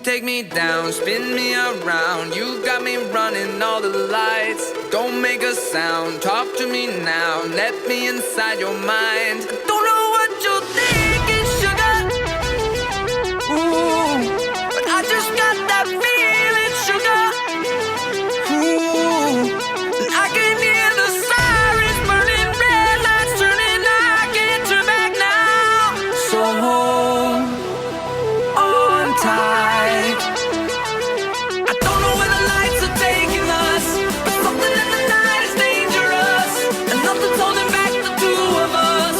take me down, spin me around. You got me running all the lights. Don't make a sound, talk to me now. Let me inside your mind. Don't know what you're thinking, sugar. Ooh, but I just got that feeling, sugar. Ooh, and I can hear the sirens burning, red lights turning. I can't turn back now. So hold on tight. I don't know where the lights are taking us, but something in the night is dangerous, and nothing's holding back the two of us.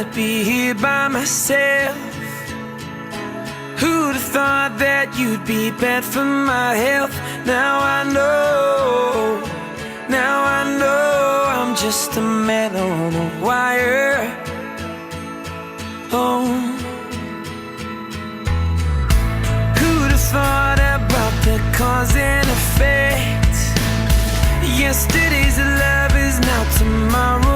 not be here by myself. Who'd have thought that you'd be bad for my health? Now I know, I'm just a man on a wire. Oh, who'd have thought about the cause and effect? Yesterday's love is now tomorrow.